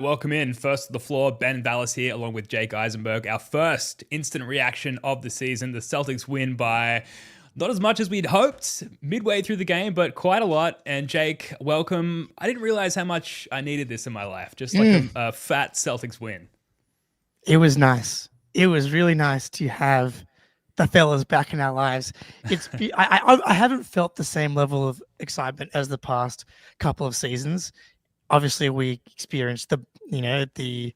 welcome in. First to the floor, Ben Vallis here, along with Jake Eisenberg. Our first instant reaction of the season. The Celtics win by not as much as we'd hoped midway through the game, but quite a lot. And Jake, welcome. I didn't realize how much I needed this in my life. Just like a fat Celtics win. It was nice. It was really nice to have the fellas back in our lives. I haven't felt the same level of excitement as the past couple of seasons. Obviously, we experienced the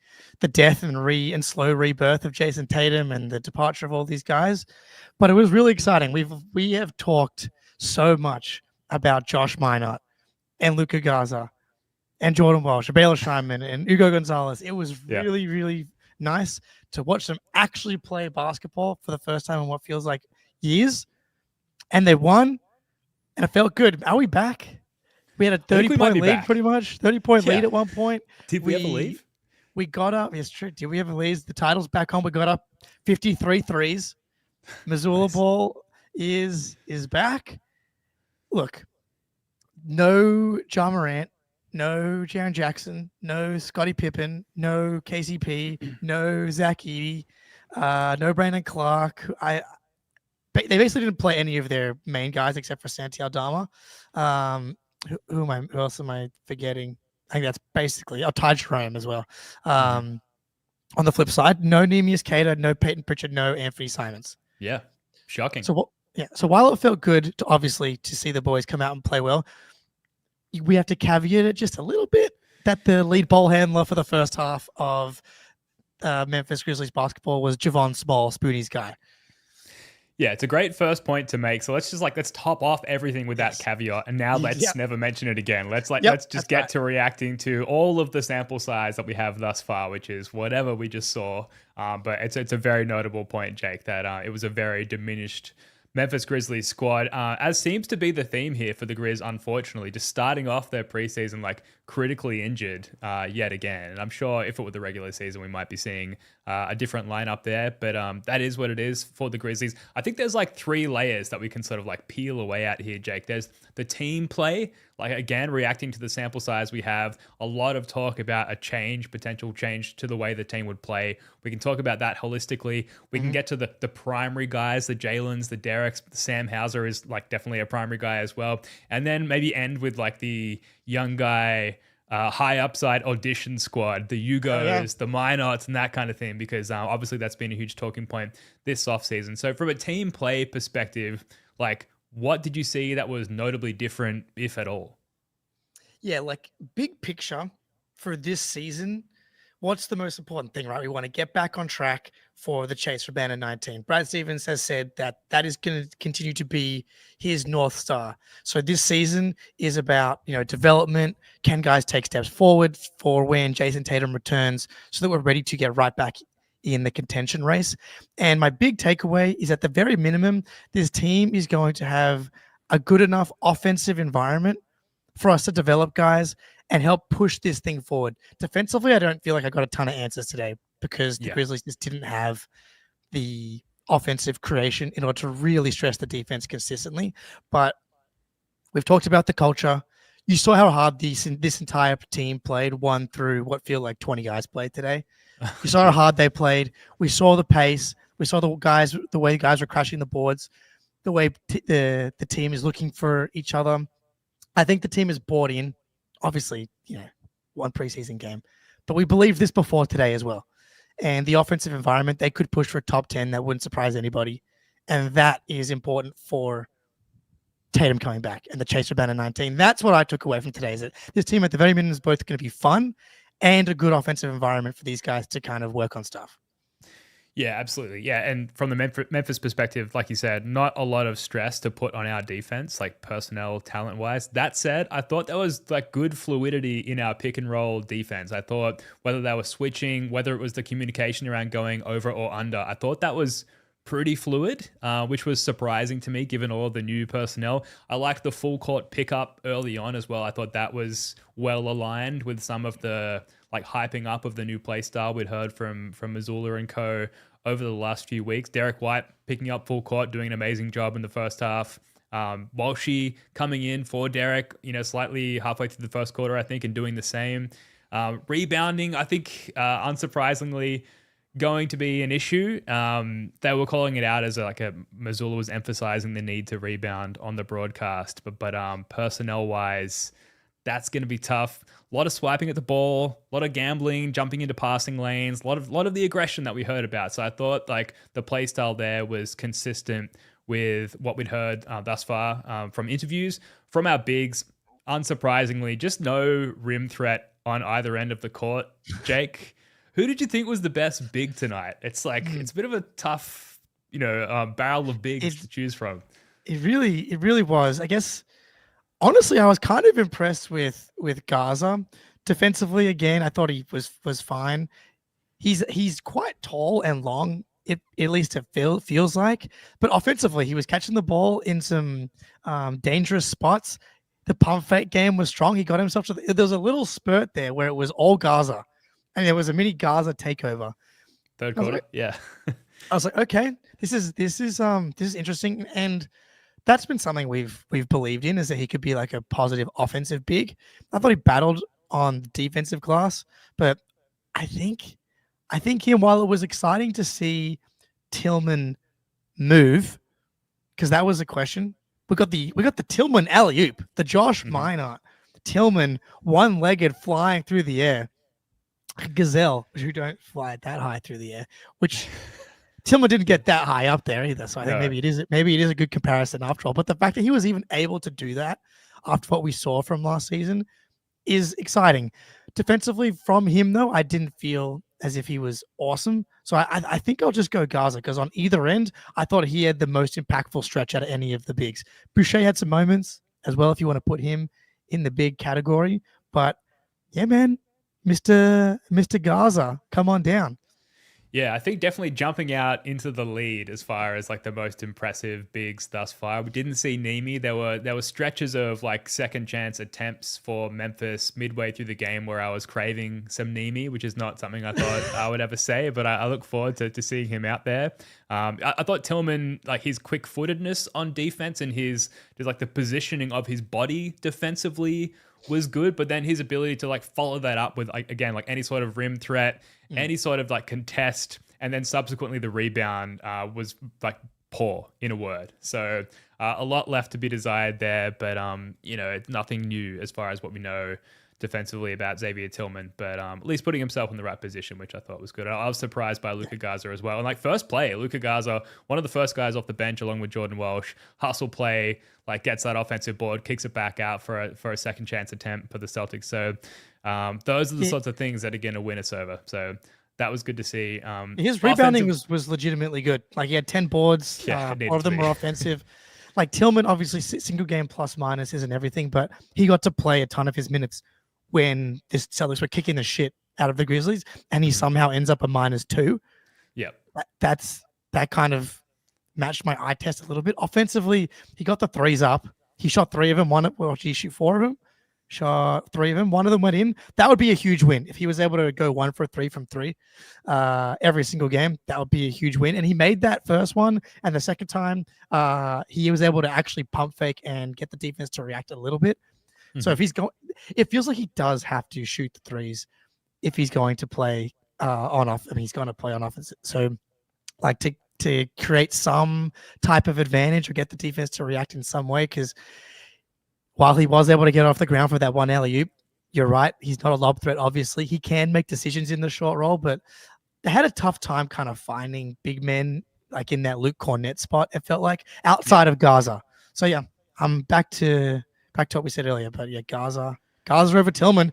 death and slow rebirth of Jason Tatum and the departure of all these guys, but it was really exciting. We have talked so much about Josh Minott and Ugo Gonzalez and Jordan Walsh, Baylor Scheinman and Ugo Gonzalez. It was really, really nice to watch them actually play basketball for the first time in what feels like years, and they won, and it felt good. Are we back? We had a 30-point lead, back. pretty much. 30-point lead at one point. Did we ever leave? We got up. It's true. Did we ever leave? The title's back home. We got up 53 threes. Missoula Nice. ball is back. Look, no Ja Morant, no Jaren Jackson, no Scottie Pippen, no KCP, no Zach Edey, no Brandon Clark. They basically didn't play any of their main guys except for Santi Aldama. Who else am I forgetting? I think that's basically Ty Jerome as well. On the flip side, no Neemi Cater, no Payton Pritchard, no Anthony Simons. Yeah, shocking. So while it felt good to see the boys come out and play well, we have to caveat it just a little bit that the lead ball handler for the first half of Memphis Grizzlies basketball was Javon Small, Spoonie's guy. Yeah, it's a great first point to make. So let's top off everything with that caveat, and now let's never mention it again. Let's just get to reacting to all of the sample size that we have thus far, which is whatever we just saw. But it's a very notable point, Jake, that it was a very diminished Memphis Grizzlies squad, as seems to be the theme here for the Grizz, unfortunately, just starting off their preseason like critically injured yet again. And I'm sure if it were the regular season, we might be seeing a different lineup there, but that is what it is for the Grizzlies. I think there's like three layers that we can sort of like peel away at here, Jake. There's the team play, like again, reacting to the sample size we have, a lot of talk about a potential change to the way the team would play. We can talk about that holistically. We can get to the primary guys, the Jaylens, the Derricks, Sam Hauser is like definitely a primary guy as well. And then maybe end with like the young guy, high upside audition squad, the Ugos, the Minotts, and that kind of thing, because obviously that's been a huge talking point this offseason. So from a team play perspective, like what did you see that was notably different, if at all? Yeah, like big picture for this season, what's the most important thing, right? We want to get back on track for the chase for Banner 19. Brad Stevens has said that is going to continue to be his North Star. So this season is about, development. Can guys take steps forward for when Jason Tatum returns so that we're ready to get right back in the contention race? And my big takeaway is at the very minimum, this team is going to have a good enough offensive environment for us to develop guys and help push this thing forward. Defensively, I don't feel like I got a ton of answers today because the Grizzlies just didn't have the offensive creation in order to really stress the defense consistently. But we've talked about the culture. You saw how hard this entire team played, one through what feel like 20 guys played today. You saw how hard they played. We saw the pace. We saw the way guys were crashing the boards, the way the team is looking for each other. I think the team is bought in. Obviously, one preseason game, but we believed this before today as well. And the offensive environment, they could push for a top 10. That wouldn't surprise anybody. And that is important for Tatum coming back and the chase for Banner 19. That's what I took away from today, is that this team at the very minimum is both going to be fun and a good offensive environment for these guys to kind of work on stuff. Yeah, absolutely. Yeah, and from the Memphis perspective, like you said, not a lot of stress to put on our defense, like personnel, talent-wise. That said, I thought there was like good fluidity in our pick and roll defense. I thought whether they were switching, whether it was the communication around going over or under, I thought that was pretty fluid, which was surprising to me given all the new personnel. I liked the full court pickup early on as well. I thought that was well aligned with some of the like hyping up of the new play style we'd heard from Missoula and co over the last few weeks. Derrick White picking up full court, doing an amazing job in the first half. Walsh coming in for Derrick, slightly halfway through the first quarter, I think, and doing the same. Rebounding, I think, unsurprisingly, going to be an issue. They were calling it out as Missoula was emphasizing the need to rebound on the broadcast, but personnel wise, that's going to be tough. A lot of swiping at the ball, a lot of gambling, jumping into passing lanes, a lot of the aggression that we heard about. So I thought like the play style there was consistent with what we'd heard thus far from interviews from our bigs. Unsurprisingly, just no rim threat on either end of the court. Jake, who did you think was the best big tonight? It's like it's a bit of a tough, barrel of bigs to choose from. It really was. I guess honestly, I was kind of impressed with Gaza defensively. Again, I thought he was fine. He's quite tall and long. At least it feels like. But offensively, he was catching the ball in some dangerous spots. The pump fake game was strong. He got himself to there was a little spurt there where it was all Gaza, and there was a mini Gaza takeover. Third quarter, yeah. I was like, okay, this is interesting, and that's been something we've believed in, is that he could be like a positive offensive big. I thought he battled on the defensive glass, but I think him, while it was exciting to see Tillman move, because that was a question. We got the Tillman alley-oop, the Josh Minott Tillman one-legged flying through the air. Gazelle, who don't fly that high through the air, which Tillman didn't get that high up there either. So I think maybe it is a good comparison after all. But the fact that he was even able to do that after what we saw from last season is exciting. Defensively from him, though, I didn't feel as if he was awesome. So I think I'll just go Gaza, because on either end, I thought he had the most impactful stretch out of any of the bigs. Boucher had some moments as well, if you want to put him in the big category. But yeah, man, Mr. Gaza, come on down. Yeah, I think definitely jumping out into the lead as far as like the most impressive bigs thus far. We didn't see Neemi. There were stretches of like second chance attempts for Memphis midway through the game where I was craving some Neemi, which is not something I thought I would ever say, but I look forward to seeing him out there. I thought Tillman, like his quick-footedness on defense and his just like the positioning of his body defensively was good, but then his ability to like follow that up with like any sort of rim threat, any sort of like contest, and then subsequently the rebound was like poor, in a word. So a lot left to be desired there, but it's nothing new as far as what we know defensively about Xavier Tillman, but at least putting himself in the right position, which I thought was good. I was surprised by Luka Garza as well. And like first play, Luka Garza, one of the first guys off the bench along with Jordan Walsh, hustle play, like gets that offensive board, kicks it back out for a second chance attempt for the Celtics. So those are the sorts of things that are going to win us over. So that was good to see. His rebounding was legitimately good. Like he had 10 boards, all of them were offensive. Like Tillman, obviously single game plus minus isn't everything, but he got to play a ton of his minutes when the Celtics were kicking the shit out of the Grizzlies, and he somehow ends up a -2. Yep. That kind of matched my eye test a little bit. Offensively, he got the threes up. He shot 3 of them. Did he shoot 4 of them? Shot 3 of them. 1 of them went in. That would be a huge win. If he was able to go 1 for 3 from 3 every single game, that would be a huge win. And he made that first one. And the second time, he was able to actually pump fake and get the defense to react a little bit. So if he's going, it feels like he does have to shoot the threes if he's going to play on off. I mean, he's going to play on offense. So like to create some type of advantage or get the defense to react in some way, because while he was able to get off the ground for that one alley-oop, you're right, he's not a lob threat, obviously. He can make decisions in the short roll, but they had a tough time kind of finding big men like in that Luke Cornett spot, it felt like, outside of Gaza. So yeah, I'm back to what we said earlier, but yeah, Gaza over Tillman,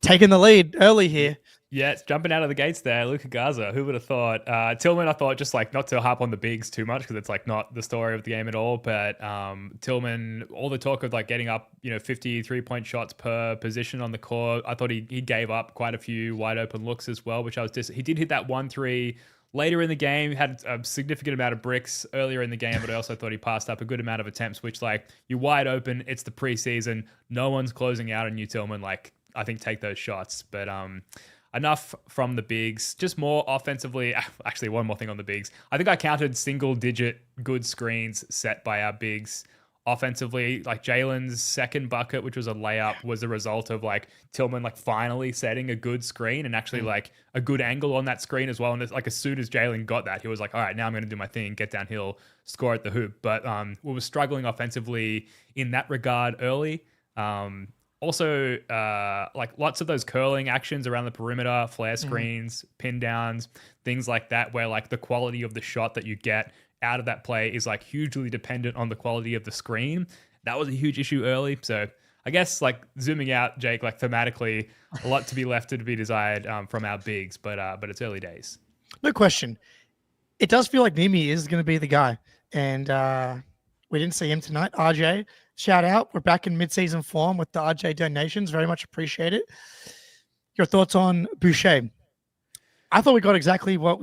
taking the lead early here. Yeah, it's jumping out of the gates there. Luka Garza, who would have thought? Tillman, I thought, just like not to harp on the bigs too much because it's like not the story of the game at all. But Tillman, all the talk of like getting up, 53-point shots per position on the court. I thought he gave up quite a few wide open looks as well, which I was he did hit that 1-3 later in the game. Had a significant amount of bricks earlier in the game, but I also thought he passed up a good amount of attempts, which like you're wide open. It's the preseason. No one's closing out on you, Tillman. Like I think take those shots, but enough from the bigs, just more offensively. Actually, one more thing on the bigs. I think I counted single-digit good screens set by our bigs offensively. Like Jaylen's second bucket, which was a layup, was a result of like Tillman like finally setting a good screen and actually like a good angle on that screen as well. And it's like as soon as Jaylen got that, he was like, all right, now I'm going to do my thing, get downhill, score at the hoop. But we were struggling offensively in that regard early. Also, like lots of those curling actions around the perimeter, flare screens, pin downs, things like that, where like the quality of the shot that you get out of that play is like hugely dependent on the quality of the screen. That was a huge issue early. So I guess like zooming out, Jake, like thematically, a lot to be left to be desired from our bigs, but it's early days. No question. It does feel like Neemi is going to be the guy, and we didn't see him tonight. RJ, shout out. We're back in mid-season form with the RJ donations. Very much appreciate it. Your thoughts on Boucher? I thought we got exactly what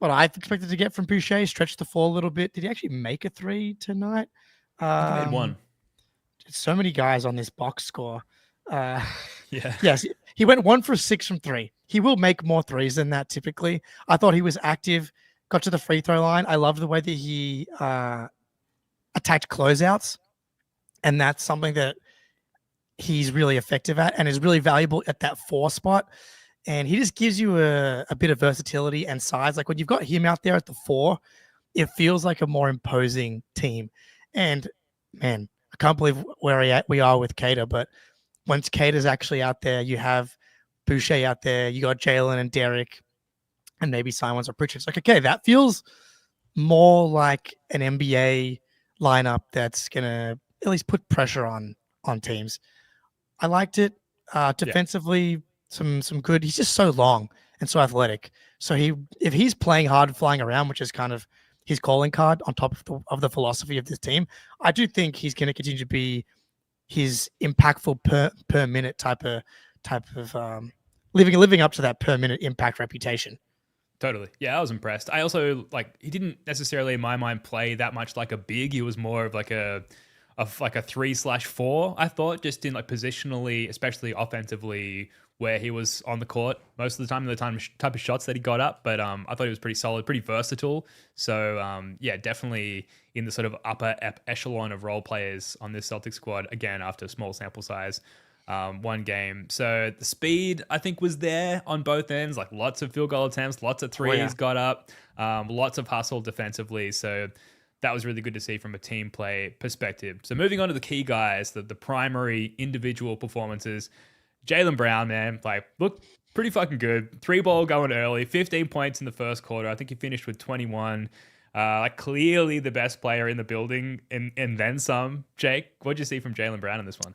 I expected to get from Boucher. Stretched the floor a little bit. Did he actually make a three tonight? I made one. So many guys on this box score. Yeah. Yes, he went 1 for 6 from 3. He will make more threes than that typically. I thought he was active, got to the free throw line. I loved the way that he attacked closeouts, and that's something that he's really effective at and is really valuable at that 4 spot. And he just gives you a bit of versatility and size. Like when you've got him out there at the 4, it feels like a more imposing team. And man, I can't believe where we are with Cater. But once Cater's actually out there, you have Boucher out there, you got Jaylen and Derrick, and maybe Simons or Pritchard. It's like, okay, that feels more like an NBA lineup that's gonna at least put pressure on teams. I liked it. Defensively, some good. He's just so long and so athletic. So if he's playing hard and flying around, which is kind of his calling card on top of the philosophy of this team, I do think he's going to continue to be his impactful per minute type of living up to that per minute impact reputation. Totally. Yeah, I was impressed. I also he didn't necessarily in my mind play that much like a big. He was more of like a 3/4. I thought just in like positionally, especially offensively, where he was on the court most of the time, type of shots that he got up. But I thought he was pretty solid, pretty versatile. So yeah, definitely in the sort of upper echelon of role players on this Celtics squad. Again, after a small sample size, one game. So the speed I think was there on both ends. Like lots of field goal attempts, lots of threes got up, lots of hustle defensively. So that was really good to see from a team play perspective. So moving on to the key guys, the primary individual performances. Jaylen Brown, man, looked pretty fucking good. 3-ball going early, 15 points in the first quarter. I think he finished with 21. Clearly the best player in the building and then some. Jake, what'd you see from Jaylen Brown in this one?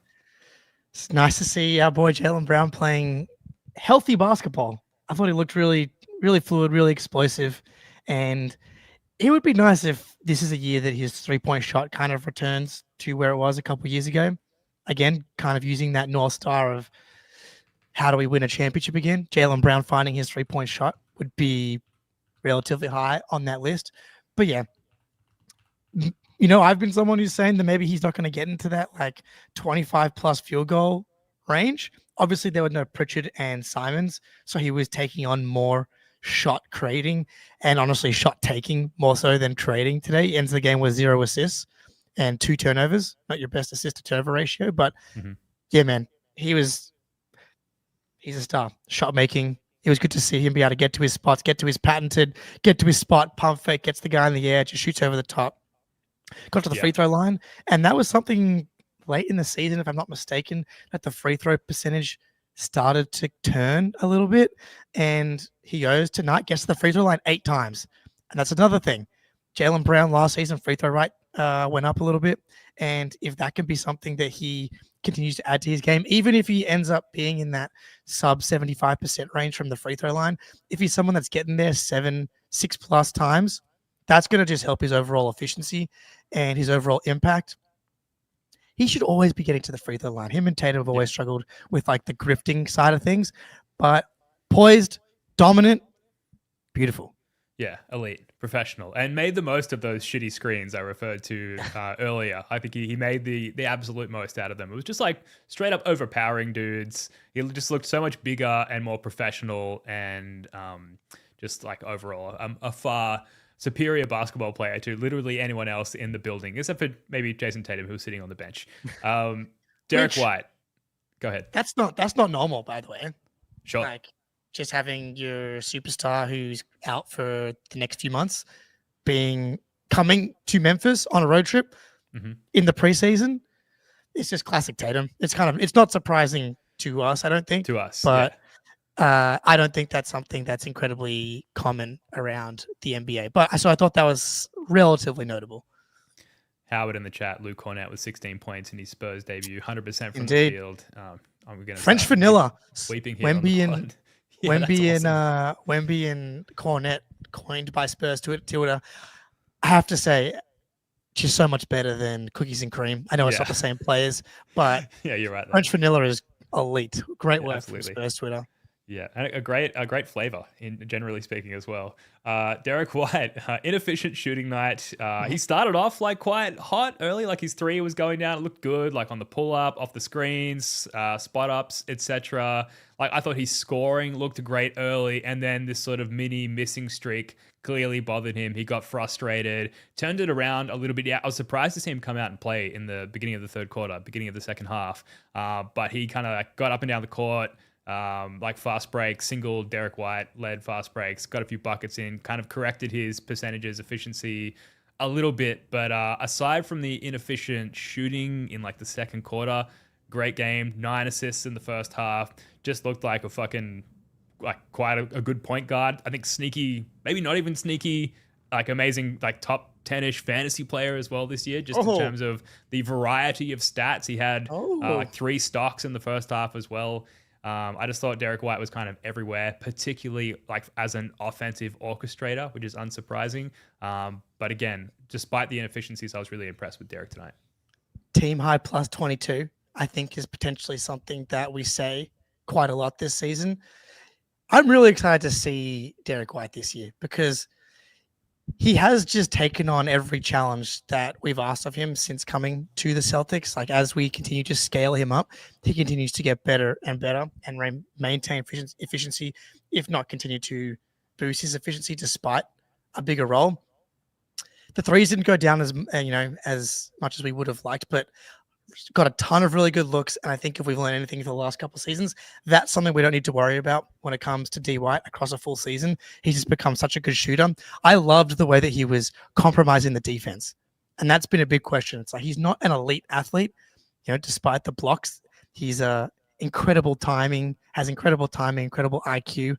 It's nice to see our boy Jaylen Brown playing healthy basketball. I thought he looked really, really fluid, really explosive. And it would be nice if this is a year that his 3-point shot kind of returns to where it was a couple of years ago. Again, kind of using that North Star of how do we win a championship again? Jaylen Brown finding his 3-point shot would be relatively high on that list. But yeah, I've been someone who's saying that maybe he's not going to get into that 25 plus field goal range. Obviously, there were no Pritchard and Simons, so he was taking on more shot creating and honestly shot taking more so than creating today. He ends the game with 0 assists and 2 turnovers. Not your best assist to turnover ratio, but yeah, man, he's a star. Shot making. It was good to see him be able to get to his spots, get to his spot, pump fake, gets the guy in the air, just shoots over the top. Got to the free throw line. And that was something late in the season, if I'm not mistaken, that the free throw percentage started to turn a little bit. And he goes tonight, gets to the free throw line 8 times. And that's another thing. Jaylen Brown last season, free throw rate went up a little bit. And if that can be something that he continues to add to his game, even if he ends up being in that sub 75% range from the free throw line, if he's someone that's getting there 6+ times, that's going to just help his overall efficiency and his overall impact. He should always be getting to the free throw line. Him and Tatum have always struggled with the grifting side of things, but poised, dominant, beautiful. Yeah, elite, professional, and made the most of those shitty screens I referred to earlier. I think he made the absolute most out of them. It was just straight up overpowering dudes. He just looked so much bigger and more professional, and just overall a far superior basketball player to literally anyone else in the building, except for maybe Jason Tatum, who's sitting on the bench. Derrick White, go ahead. That's not normal, by the way. Sure. Like just having your superstar who's out for the next few months coming to Memphis on a road trip in the preseason. It's just classic Tatum. It's not surprising to us, I don't think. To us, but I don't think that's something that's incredibly common around the NBA. So I thought that was relatively notable. Howard in the chat, Luke Cornett with 16 points in his Spurs debut, 100% from Indeed. the field. I'm gonna French vanilla. Sweeping here Wemby and Cornett, coined by Spurs Twitter. I have to say, she's so much better than Cookies and Cream. I know it's not the same players, but yeah, you're right. French vanilla is elite. Great work from Spurs Twitter. Yeah, and a great flavor, generally speaking, as well. Derrick White, inefficient shooting night. He started off like quite hot early, like his three was going down. It looked good, like on the pull up, off the screens, spot ups, etc. Like I thought his scoring looked great early, and then this sort of mini missing streak clearly bothered him. He got frustrated, turned it around a little bit. Yeah, I was surprised to see him come out and play in the beginning of the third quarter, beginning of the second half. But he kind of got up and down the court. Like fast breaks, single Derrick White led fast breaks, got a few buckets in, kind of corrected his percentages, efficiency a little bit. But aside from the inefficient shooting in like the second quarter, great game, 9 assists in the first half, just looked like quite a good point guard. I think sneaky, maybe not even sneaky, like amazing, like top 10-ish fantasy player as well this year, just in terms of the variety of stats. He had like 3 stocks in the first half as well. I just thought Derrick White was kind of everywhere, particularly like as an offensive orchestrator, which is unsurprising. But again, despite the inefficiencies, I was really impressed with Derrick tonight. Team high plus 22, I think, is potentially something that we say quite a lot this season. I'm really excited to see Derrick White this year because he has just taken on every challenge that we've asked of him since coming to the Celtics. Like as we continue to scale him up, he continues to get better and better and maintain efficiency, if not continue to boost his efficiency despite a bigger role. The threes didn't go down as much as we would have liked, but got a ton of really good looks. And I think if we've learned anything for the last couple of seasons, that's something we don't need to worry about when it comes to D White across a full season. He's just become such a good shooter. I loved the way that he was compromising the defense. And that's been a big question. It's like, he's not an elite athlete, despite the blocks. He's incredible timing, incredible IQ,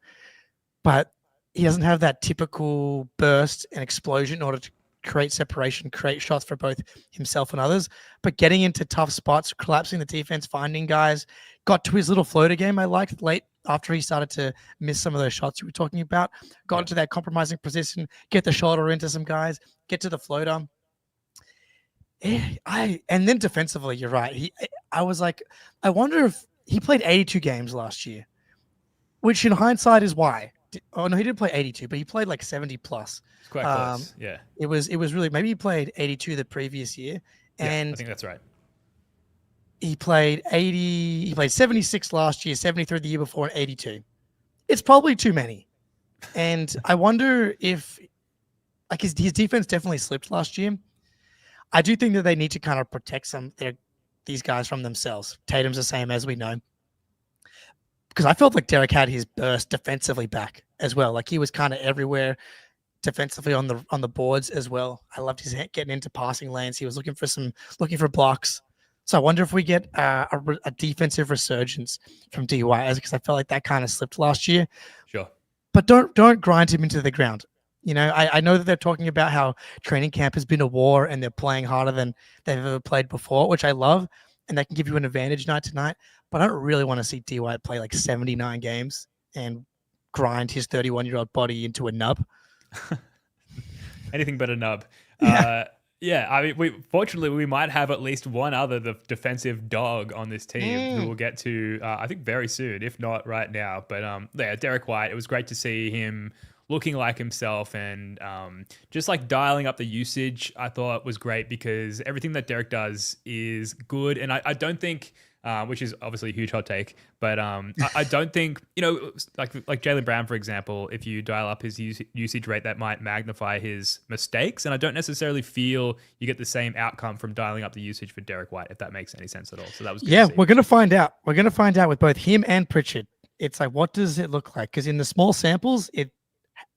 but he doesn't have that typical burst and explosion in order to create separation, create shots for both himself and others, but getting into tough spots, collapsing the defense, finding guys, got to his little floater game I liked late after he started to miss some of those shots you were talking about, got into that compromising position, get the shoulder into some guys, get to the floater. And then defensively, you're right. I was like, I wonder if he played 82 games last year, which in hindsight is why. Oh no, he did play 82, but he played like 70 plus. It's quite close. Yeah. It was really, maybe he played 82 the previous year. And I think that's right. He played 76 last year, 73 the year before, and 82. It's probably too many. And I wonder if like his defense definitely slipped last year. I do think that they need to kind of protect these guys from themselves. Tatum's the same, as we know. Because I felt like Derrick had his burst defensively back as well. Like he was kind of everywhere defensively on the boards as well. I loved his getting into passing lanes. He was looking for blocks. So I wonder if we get a defensive resurgence from DY, because I felt like that kind of slipped last year. Sure. But don't grind him into the ground. I know that they're talking about how training camp has been a war and they're playing harder than they've ever played before, which I love, and that can give you an advantage night to night. But I don't really want to see D-White play like 79 games and grind his 31-year-old body into a nub. Anything but a nub. Yeah. I mean, fortunately, we might have at least one other defensive dog on this team who we'll get to, I think, very soon, if not right now. But Derrick White, it was great to see him looking like himself and just like dialing up the usage. I thought was great because everything that Derrick does is good. And I don't think which is obviously a huge hot take. But I don't think, like Jaylen Brown, for example, if you dial up his usage rate, that might magnify his mistakes. And I don't necessarily feel you get the same outcome from dialing up the usage for Derrick White, if that makes any sense at all. So that was good to see. We're going to find out. We're going to find out with both him and Pritchard. It's like, what does it look like? Because in the small samples, it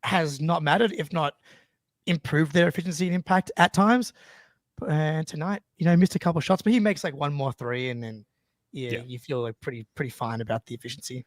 has not mattered, if not improved their efficiency and impact at times. And tonight, missed a couple of shots, but he makes like one more three, and then you feel like pretty fine about the efficiency.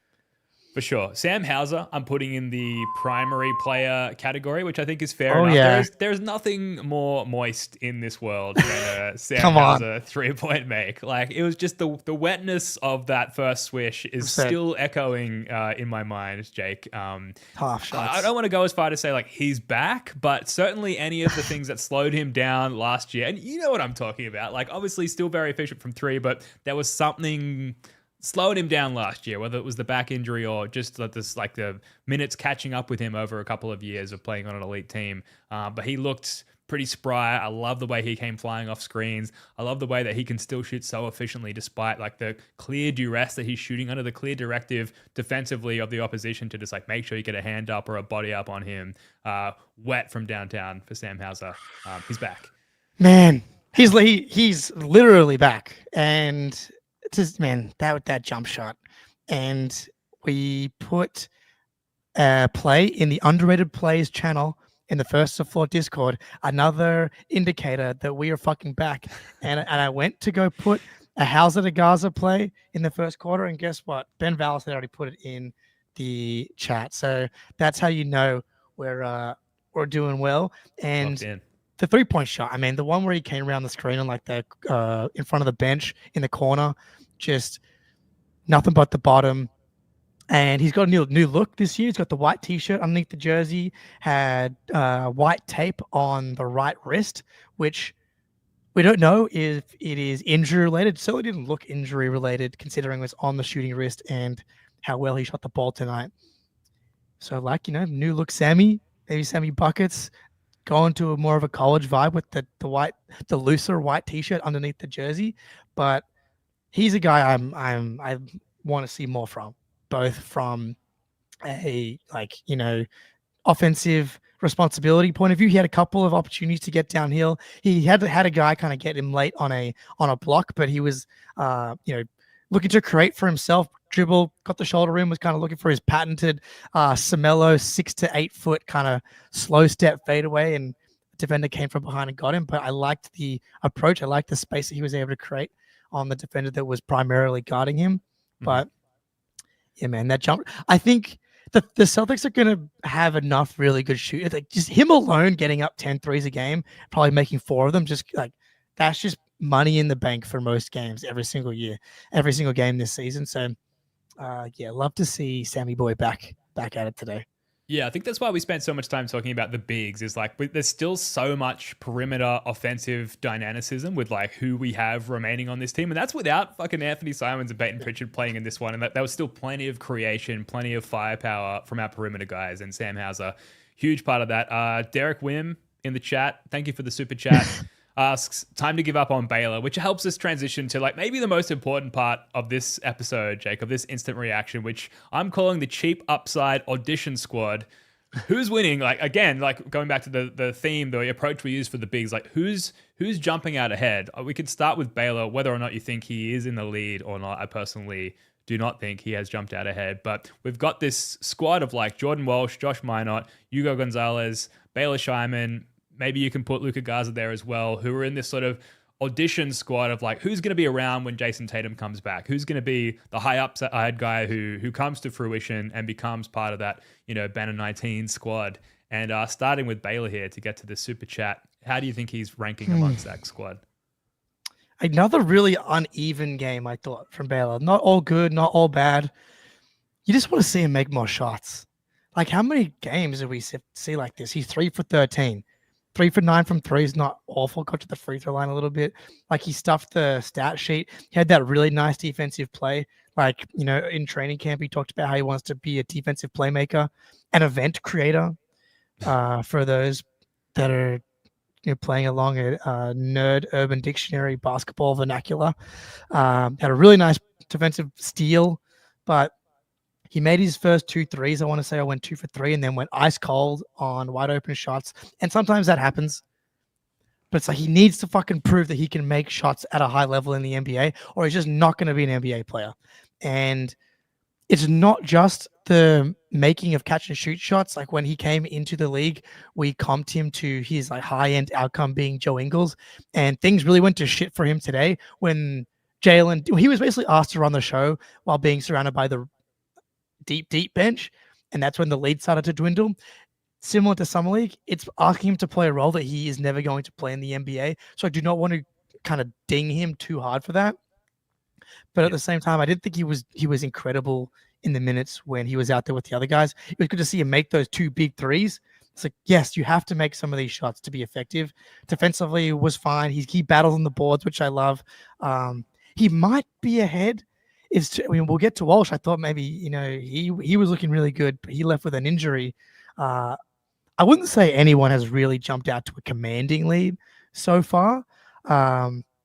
For sure. Sam Hauser, I'm putting in the primary player category, which I think is fair enough. Yeah. There's nothing more moist in this world than a Sam Hauser 3-point make. Like, it was just the wetness of that first swish is still echoing in my mind, Jake. Half shots. I don't want to go as far to say like he's back, but certainly any of the things that slowed him down last year, and you know what I'm talking about. Like, obviously still very efficient from three, but there was something slowed him down last year, whether it was the back injury or just like the minutes catching up with him over a couple of years of playing on an elite team. But he looked pretty spry. I love the way he came flying off screens. I love the way that he can still shoot so efficiently despite like the clear duress that he's shooting under, the clear directive defensively of the opposition to just like make sure you get a hand up or a body up on him. Wet from downtown for Sam Hauser. He's back. Man, he's literally back. And just, man, that jump shot. And we put a play in the underrated plays channel in the First to Floor Discord, another indicator that we are fucking back. And I went to go put a Hauser to Gaza play in the first quarter, and guess what? Ben Vallis had already put it in the chat. So that's how you know we're doing well. And the 3-point shot, I mean, the one where he came around the screen and like the in front of the bench in the corner, just nothing but the bottom. And he's got a new look this year. He's got the white t-shirt underneath the jersey, had white tape on the right wrist, which we don't know if it is injury related. So it didn't look injury related considering it was on the shooting wrist and how well he shot the ball tonight. So like, new look Sammy, maybe Sammy buckets, going to more of a college vibe with the looser white t-shirt underneath the jersey. But he's a guy I want to see more from, both from a offensive responsibility point of view. He had a couple of opportunities to get downhill. He had a guy kind of get him late on a block, but he was looking to create for himself, dribble, got the shoulder in, was kind of looking for his patented Samello 6 to 8 foot kind of slow step fadeaway, and the defender came from behind and got him. But I liked the approach. I liked the space that he was able to create on the defender that was primarily guarding him. But yeah, man, that jump. I think the Celtics are going to have enough really good shooters. Like, just him alone getting up 10 threes a game, probably making 4 of them, just like that's just money in the bank for most games every single year, every single game this season. So love to see Sammy Boy back at it today. Yeah, I think that's why we spent so much time talking about the bigs, is like there's still so much perimeter offensive dynamicism with like who we have remaining on this team. And that's without fucking Anthony Simons and Payton Pritchard playing in this one. And that was still plenty of creation, plenty of firepower from our perimeter guys. And Sam Hauser, huge part of that. Derek Wim in the chat, thank you for the super chat. Asks, time to give up on Baylor, which helps us transition to like maybe the most important part of this episode, Jake, of this instant reaction, which I'm calling the cheap upside audition squad. Who's winning? Like, again, like going back to the theme, the approach we use for the bigs, like who's jumping out ahead? We could start with Baylor, whether or not you think he is in the lead or not. I personally do not think he has jumped out ahead, but we've got this squad of like Jordan Walsh, Josh Minott, Ugo Gonzalez, Baylor Scheinman. Maybe you can put Luka Garza there as well, who are in this sort of audition squad of like, who's going to be around when Jason Tatum comes back? Who's going to be the high upside guy who comes to fruition and becomes part of that, Banner 19 squad? And starting with Baylor here to get to the super chat, how do you think he's ranking amongst that squad? Another really uneven game, I thought, from Baylor. Not all good, not all bad. You just want to see him make more shots. Like, how many games do we see like this? He's 3 for 13. 3 for 9 from 3 is not awful. Got to the free throw line a little bit. Like, he stuffed the stat sheet. He had that really nice defensive play. Like, in training camp, he talked about how he wants to be a defensive playmaker, an event creator for those that are playing along a nerd Urban Dictionary basketball vernacular. Had a really nice defensive steal, but he made his first 2 threes. I want to say I went 2 for 3 and then went ice cold on wide open shots. And sometimes that happens. But it's like he needs to fucking prove that he can make shots at a high level in the NBA, or he's just not going to be an NBA player. And it's not just the making of catch and shoot shots. Like when he came into the league, we comped him to his like high-end outcome being Joe Ingles. And things really went to shit for him today when Jaylen, he was basically asked to run the show while being surrounded by the deep bench. And that's when the lead started to dwindle. Similar to Summer League, it's asking him to play a role that he is never going to play in the NBA. So I do not want to kind of ding him too hard for that. But at the same time, I didn't think he was incredible in the minutes when he was out there with the other guys. It was good to see him make those 2 big threes. It's like, yes, you have to make some of these shots to be effective. Defensively was fine. He battled on the boards, which I love. He might be ahead. We'll get to Walsh. I thought maybe, he was looking really good, but he left with an injury. I wouldn't say anyone has really jumped out to a commanding lead so far.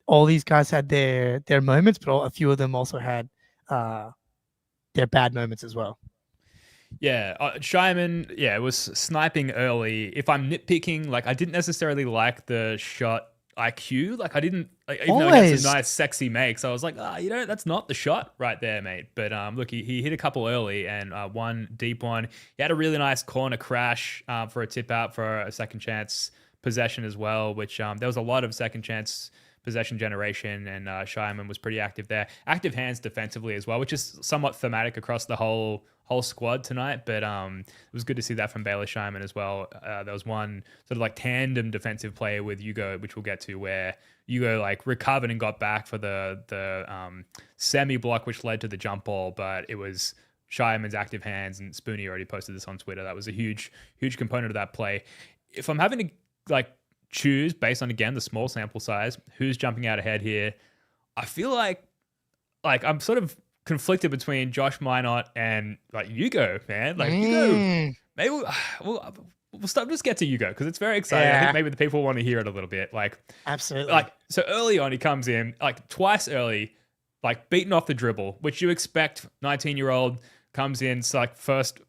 All these guys had their moments, but a few of them also had their bad moments as well. Yeah, Shyman, was sniping early. If I'm nitpicking, like I didn't necessarily like the shot IQ. Like I didn't, even though he had some nice, sexy makes, I was like, that's not the shot right there, mate. But look, he hit a couple early and one deep one. He had a really nice corner crash for a tip out for a second chance possession as well, which there was a lot of second chance possession generation, and Shyman was pretty active there. Active hands defensively as well, which is somewhat thematic across the whole squad tonight, but it was good to see that from Baylor Shyman as well. There was one sort of like tandem defensive player with Ugo, which we'll get to, where Ugo like recovered and got back for the semi block, which led to the jump ball, but it was Shyman's active hands, and Spoonie already posted this on Twitter. That was a huge component of that play. If I'm having to like choose based on, again, the small sample size, who's jumping out ahead here, I feel like I'm sort of conflicted between Josh Minott and like Ugo, man. Like Ugo, maybe we'll stop. Just get to Ugo because it's very exciting. I think maybe the people want to hear it a little bit. Like absolutely. Like so early on, he comes in like twice early, like beaten off the dribble, which you expect. 19-year-old comes in, it's like first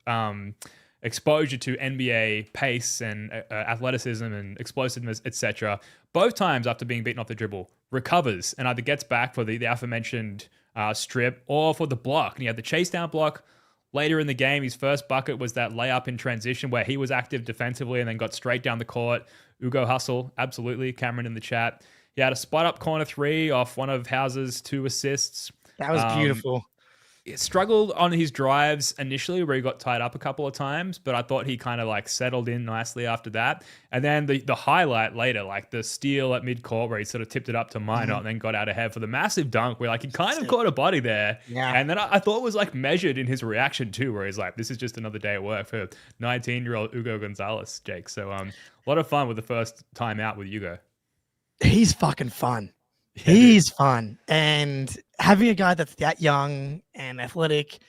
exposure to NBA pace and athleticism and explosiveness, etc. Both times after being beaten off the dribble, recovers and either gets back for the aforementioned strip or for the block. And he had the chase down block later in the game. His first bucket was that layup in transition where he was active defensively and then got straight down the court. Ugo hustle, absolutely. Cameron in the chat. He had a spot up corner 3 off one of Hauser's 2 assists. That was beautiful. Struggled on his drives initially where he got tied up a couple of times, but I thought he kind of like settled in nicely after that. And then the highlight later, like the steal at midcourt where he sort of tipped it up to Minott and then got out ahead for the massive dunk where like he kind of caught a body there. Yeah. And then I thought it was like measured in his reaction too, where he's like, this is just another day at work for 19-year-old Ugo Gonzalez, Jake. So a lot of fun with the first time out with Ugo. He's fucking fun. He's fun. And having a guy that's that young and athletic,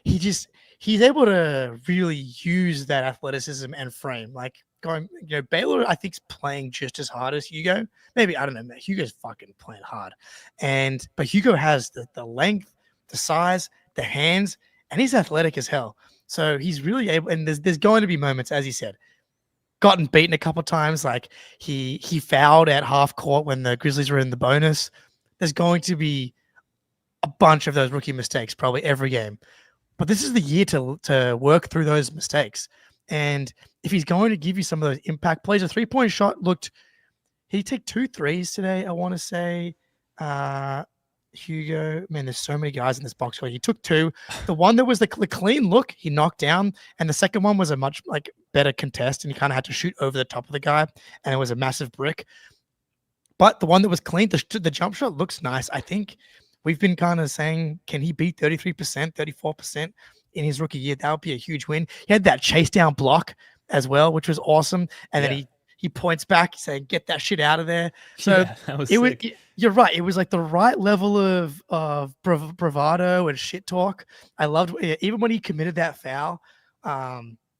he's able to really use that athleticism and frame. Like going, Baylor, I think, is playing just as hard as Hugo. Maybe, I don't know, man. Hugo's fucking playing hard. But Hugo has the length, the size, the hands, and he's athletic as hell. So he's really able, and there's going to be moments, as he said, gotten beaten a couple of times. Like he fouled at half court when the Grizzlies were in the bonus. There's going to be a bunch of those rookie mistakes probably every game. But this is the year to work through those mistakes. And if he's going to give you some of those impact plays, a 3-point shot looked, he take 2 threes today, I want to say. Hugo, man, there's so many guys in this box where he took 2. The one that was the clean look, he knocked down, and the second one was a much like better contest, and he kind of had to shoot over the top of the guy, and it was a massive brick. But the one that was clean, the jump shot looks nice. I think we've been kind of saying, can he beat 33%, 34% in his rookie year? That would be a huge win. He had that chase down block as well, which was awesome, and then he points back saying, "Get that shit out of there." So you're right. It was like the right level of bravado and shit talk. I loved even when he committed that foul.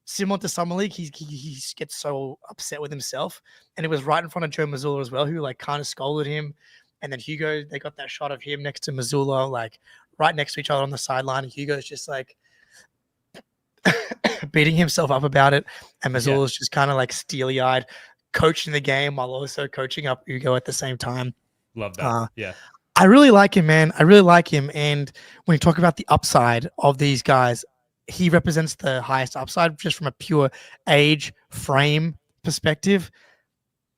similar to Summer League, he gets so upset with himself. And it was right in front of Joe Mazzulla as well, who like kind of scolded him. And then Hugo, they got that shot of him next to Mazzulla, like right next to each other on the sideline. And Hugo's just like beating himself up about it. And Mazzulla's just kind of like steely-eyed, coaching the game while also coaching up Ugo at the same time. Love that. I really like him, man. I really like him. And when you talk about the upside of these guys, he represents the highest upside just from a pure age, frame perspective.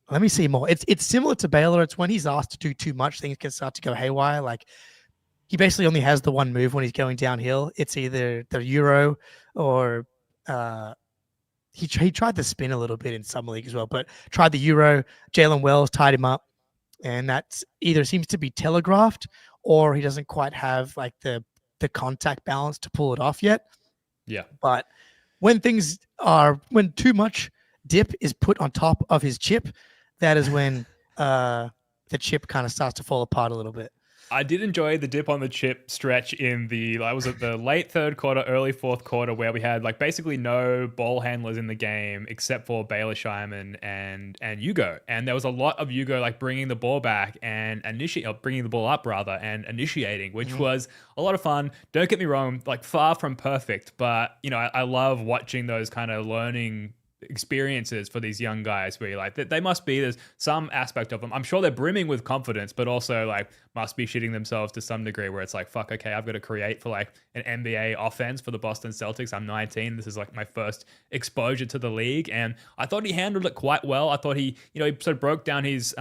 Let me see more. It's similar to Baylor. It's when he's asked to do too much, things can start to go haywire. Like he basically only has the one move when he's going downhill. It's either the Euro or he tried the spin a little bit in Summer League as well, but tried the Euro. Jaylen Wells tied him up. And that either seems to be telegraphed or he doesn't quite have like the contact balance to pull it off yet. Yeah. But when too much dip is put on top of his chip, that is when the chip kind of starts to fall apart a little bit. I did enjoy the dip on the chip stretch in I was at the late third quarter, early fourth quarter, where we had like basically no ball handlers in the game except for Baylor Scheiman and Ugo. And there was a lot of Ugo like bringing the ball back and bringing the ball up rather and initiating, which was a lot of fun. Don't get me wrong, like far from perfect, but you know, I love watching those kind of learning experiences for these young guys where you're like, there's some aspect of them. I'm sure they're brimming with confidence, but also like must be shitting themselves to some degree where it's like, fuck, okay, I've got to create for like an NBA offense for the Boston Celtics. I'm 19. This is like my first exposure to the league. And I thought he handled it quite well. I thought he sort of broke down his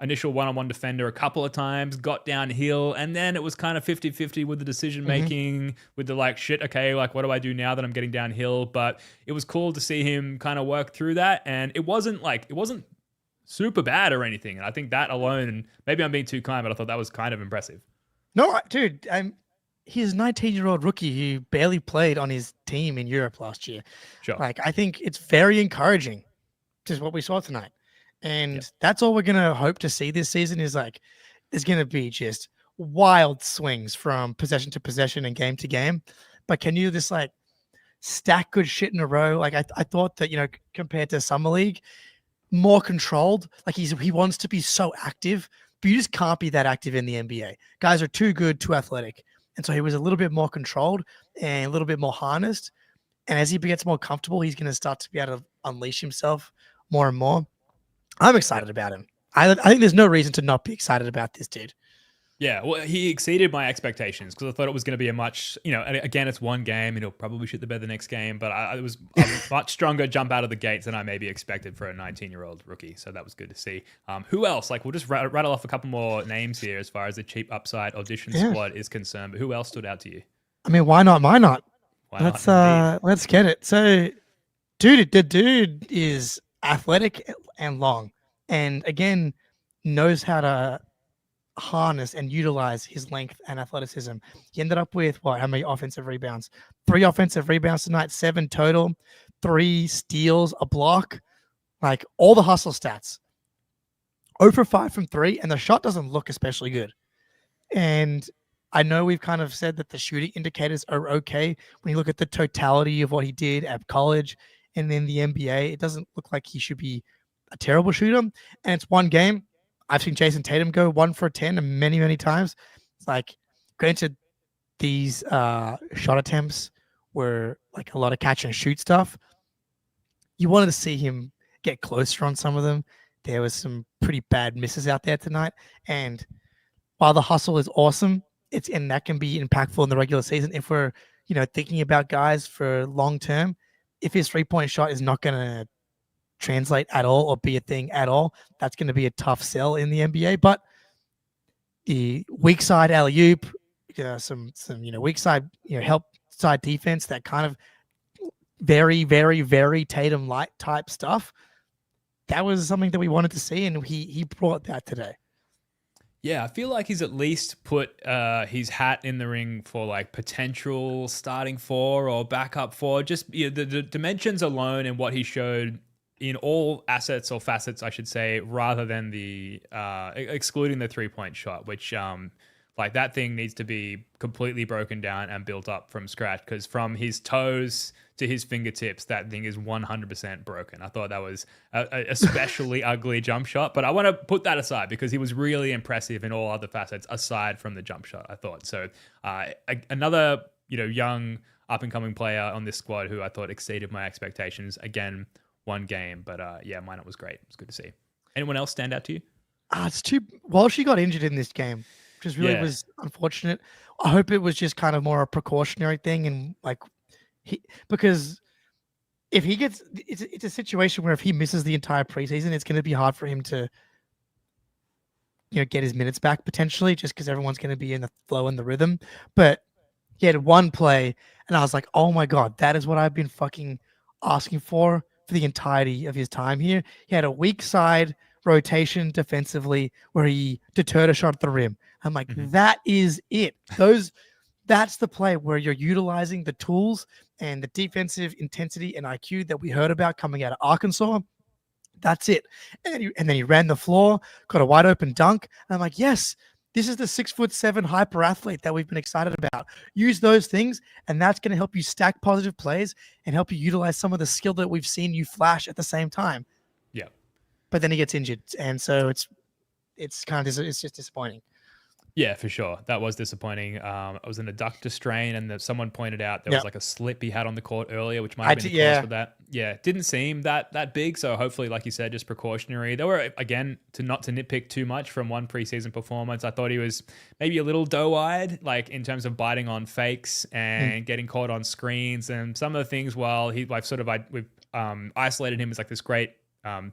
initial one-on-one defender a couple of times, got downhill, and then it was kind of 50-50 with the decision-making, with the like, shit, okay, like what do I do now that I'm getting downhill? But it was cool to see him kind of work through that. And it wasn't super bad or anything. And I think that alone, and maybe I'm being too kind, but I thought that was kind of impressive. No, dude, he's a 19-year-old rookie who barely played on his team in Europe last year. Sure. Like, I think it's very encouraging, just what we saw tonight. And that's all we're going to hope to see this season is like, there's going to be just wild swings from possession to possession and game to game. But can you just like stack good shit in a row? Like I thought that, compared to Summer League, more controlled. Like he wants to be so active, but you just can't be that active in the NBA. Guys are too good, too athletic. And so he was a little bit more controlled and a little bit more harnessed. And as he gets more comfortable, he's going to start to be able to unleash himself more and more. I'm excited about him. I think there's no reason to not be excited about this dude. Yeah, well, he exceeded my expectations because I thought it was going to be a much, again, it's one game and he'll probably shoot the bed the next game, but it was a much stronger jump out of the gates than I maybe expected for a 19-year-old rookie. So that was good to see. Who else? Like, we'll just rattle off a couple more names here as far as the cheap upside audition squad is concerned. But who else stood out to you? I mean, why not? Minott. Let's get it. So, the dude is athletic and long, and again, knows how to harness and utilize his length and athleticism. He ended up with how many offensive rebounds? 3 offensive rebounds tonight, 7 total, 3 steals, a block, like all the hustle stats. 0 for 5 from 3, and the shot doesn't look especially good. And I know we've kind of said that the shooting indicators are okay. When you look at the totality of what he did at college and in the NBA, it doesn't look like he should be a terrible shooter. And it's one game. I've seen Jason Tatum go 1 for 10 many, many times. It's like, granted, these shot attempts were like a lot of catch and shoot stuff. You wanted to see him get closer on some of them. There was some pretty bad misses out there tonight. And while the hustle is awesome, and that can be impactful in the regular season. If we're, thinking about guys for long term, if his 3-point shot is not going to translate at all or be a thing at all, that's going to be a tough sell in the NBA. But the weak side alley-oop, some weak side, help side defense, that kind of very, very, very Tatum light type stuff. That was something that we wanted to see, and he brought that today. Yeah, I feel like he's at least put his hat in the ring for like potential starting 4 or backup 4. Just the dimensions alone and what he showed in all assets or facets, I should say, rather than the excluding the 3-point shot, which like that thing needs to be completely broken down and built up from scratch. Because from his toes to his fingertips, that thing is 100% broken. I thought that was a especially ugly jump shot, but I want to put that aside because he was really impressive in all other facets aside from the jump shot, I thought. So another, young up-and-coming player on this squad who I thought exceeded my expectations. Again, one game, but Minott was great. It was good to see. Anyone else stand out to you? Walsh got injured in this game, which really was unfortunate. I hope it was just kind of more a precautionary thing, and because if he gets, it's a situation where if he misses the entire preseason, it's going to be hard for him to, get his minutes back potentially, just because everyone's going to be in the flow and the rhythm. But he had one play, and I was like, oh my God, that is what I've been fucking asking for the entirety of his time here. He had a weak side rotation defensively where he deterred a shot at the rim. I'm like, that is it. That's the play where you're utilizing the tools and the defensive intensity and IQ that we heard about coming out of Arkansas. That's it. And then he ran the floor, got a wide open dunk. And I'm like, yes, this is the 6'7" hyper athlete that we've been excited about. Use those things, and that's going to help you stack positive plays and help you utilize some of the skill that we've seen you flash at the same time. Yeah. But then he gets injured, and so it's just disappointing. Yeah, for sure. That was disappointing. It was an adductor strain, and someone pointed out there was like a slip he had on the court earlier, which might have been the cause for that. Yeah, didn't seem that big. So hopefully, like you said, just precautionary. There were, again, not to nitpick too much from one preseason performance. I thought he was maybe a little doe-eyed, like in terms of biting on fakes and getting caught on screens, and some of the things. While we've isolated him as like this great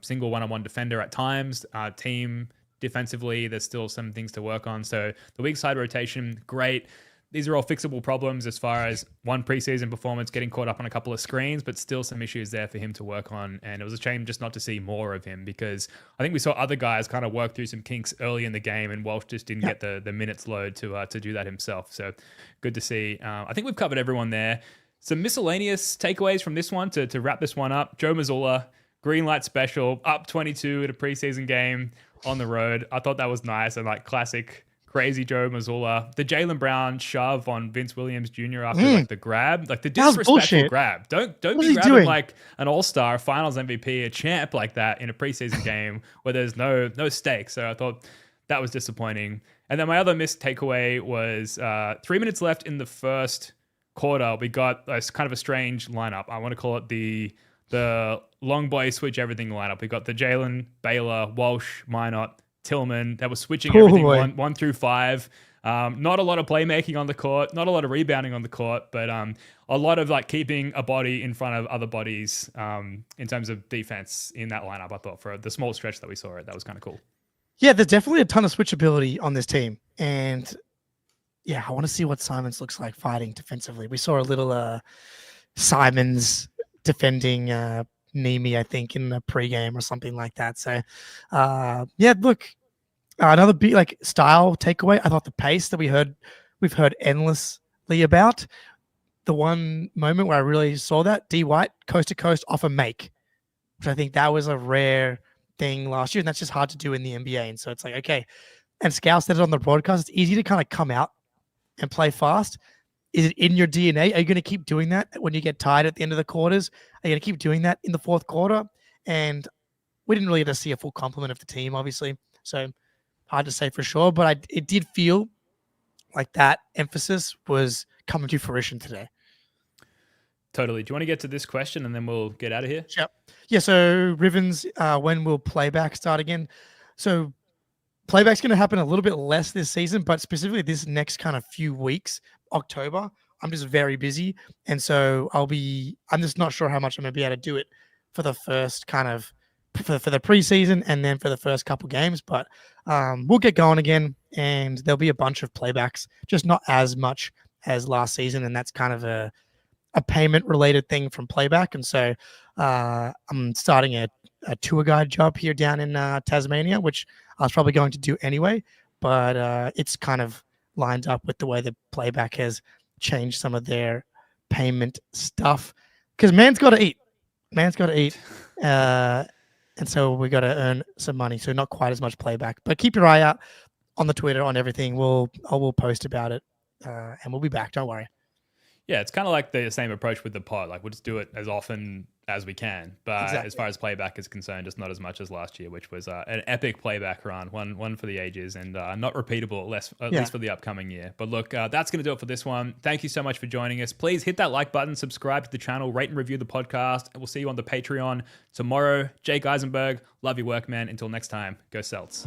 single one-on-one defender at times, team. Defensively, there's still some things to work on. So the weak side rotation, great. These are all fixable problems as far as one preseason performance getting caught up on a couple of screens, but still some issues there for him to work on. And it was a shame just not to see more of him because I think we saw other guys kind of work through some kinks early in the game, and Walsh just didn't get the minutes load to do that himself. So good to see. I think we've covered everyone there. Some miscellaneous takeaways from this one to wrap this one up. Joe Mazzulla, green light special, up 22 at a preseason game on the road. I thought that was nice and like classic crazy Joe Mazzulla. The Jaylen Brown shove on Vince Williams Jr. after like the grab, like the disrespectful grab. Don't be grabbing like an all-star, finals MVP, a champ like that in a preseason game where there's no stakes. So I thought that was disappointing. And then my other missed takeaway was 3 minutes left in the first quarter. We got kind of a strange lineup. I want to call it the long boy switch everything lineup. We got the Jaylen, Baylor, Walsh, Minott, Tillman. They were switching everything 1 through 5. Not a lot of playmaking on the court, not a lot of rebounding on the court, but a lot of like keeping a body in front of other bodies in terms of defense in that lineup. I thought for the small stretch that we saw it, that was kind of cool. Yeah, there's definitely a ton of switchability on this team, and yeah, I want to see what Simons looks like fighting defensively. We saw a little Simons defending Neemi, I think, in the pregame or something like that. So, look, another big like style takeaway. I thought the pace that we've heard endlessly about. The one moment where I really saw that, D White coast to coast off a make, which I think that was a rare thing last year, and that's just hard to do in the NBA. And so it's like, okay, and Scout said it on the broadcast. It's easy to kind of come out and play fast. Is it in your DNA? Are you going to keep doing that when you get tired at the end of the quarters? Are you going to keep doing that in the fourth quarter? And we didn't really get to see a full complement of the team, obviously. So hard to say for sure, but it did feel like that emphasis was coming to fruition today. Totally. Do you want to get to this question and then we'll get out of here? Yep. Yeah. So Rivens, when will playback start again? So playback's going to happen a little bit less this season, but specifically this next kind of few weeks, October, I'm just very busy. And so I'm just not sure how much I'm going to be able to do it for the first kind of, for the preseason and then for the first couple games. But we'll get going again and there'll be a bunch of playbacks, just not as much as last season. And that's kind of a payment related thing from playback. And so I'm starting a tour guide job here down in Tasmania, which I was probably going to do anyway, but it's kind of lined up with the way the playback has changed some of their payment stuff because man's got to eat. And so we got to earn some money. So not quite as much playback, but keep your eye out on the Twitter, on everything. We'll post about it and we'll be back. Don't worry. Yeah, it's kind of like the same approach with the pod. Like, we'll just do it as often as we can. But as far as playback is concerned, just not as much as last year, which was an epic playback run, one for the ages, and not repeatable, at least for the upcoming year. But look, that's going to do it for this one. Thank you so much for joining us. Please hit that like button, subscribe to the channel, rate and review the podcast, and we'll see you on the Patreon tomorrow. Jake Eisenberg, love your work, man. Until next time, go Celts.